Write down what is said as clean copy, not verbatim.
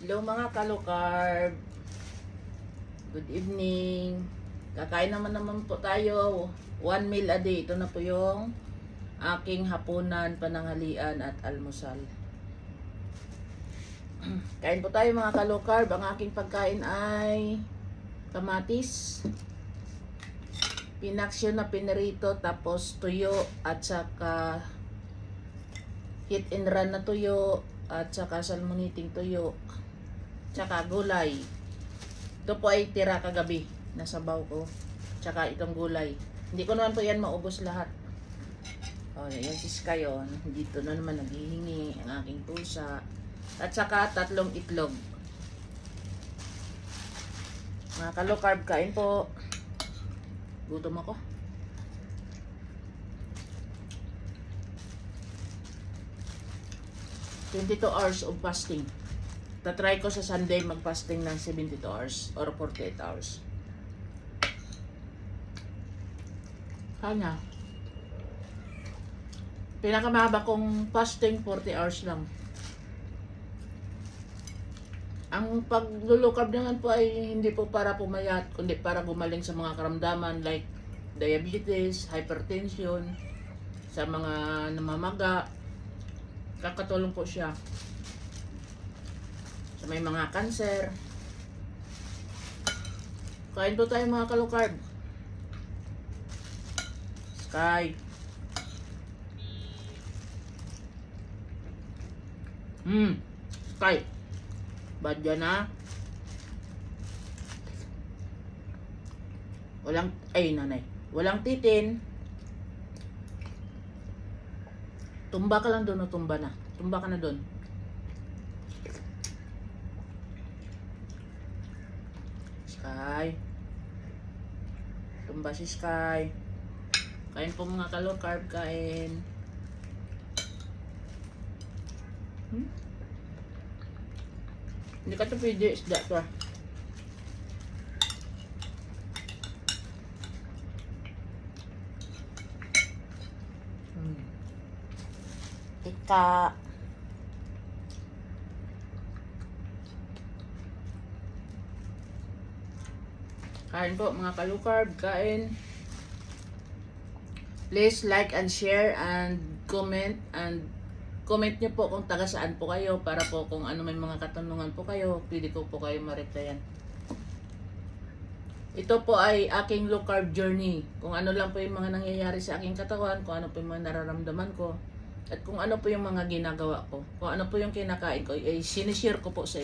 Hello mga kalukarb. Good evening. Kakain naman po tayo. 1 meal a day. Ito na po yung aking hapunan, pananghalian at almusal. Kain po tayo mga kalukarb. Ang aking pagkain ay kamatis, pinaksyo na pinirito, tapos tuyo at saka hit and run na tuyo at saka salmoniting tuyo, tsaka gulay. Ito po ay tira kagabi, nasabaw ko. Tsaka itong gulay. Hindi ko naman po yan maubos lahat. O, yan si Sky, oh. Dito na naman naghihingi ang aking pusa. At saka 3 itlog. Mga kalokarb, kain po. Gutom ako. ...22 hours of fasting. Tatry ko sa Sunday mag-fasting ng 72 hours or 48 hours. Kanya. Pinakamahaba kong fasting 40 hours lang. Ang paglulukab naman po ay hindi po para pumayat, kundi para gumaling sa mga karamdaman like diabetes, hypertension, sa mga namamaga. Kakatulong po siya sa may mga cancer. Kain po tayo mga kalukarb. Sky. Sky. Bad yan ha. Nanay. Walang titin. Tumba ka lang doon o tumba na. Tumba ka na doon. Sky. Tumba si Sky. Kain po mga kalukarb, kain. Hindi ka ito pwede isda ito ah. Ika. Kain po mga kalukarb, kain. Please like and share and comment nyo po kung taga saan po kayo para po kung ano may mga katanungan po kayo, pwede ko po kayo ma-replyan. Ito po ay aking low carb journey. Kung ano lang po yung mga nangyayari sa aking katawan, kung ano po yung mga nararamdaman ko, at kung ano po yung mga ginagawa ko, kung ano po yung kinakain ko, ay sinishare ko po sa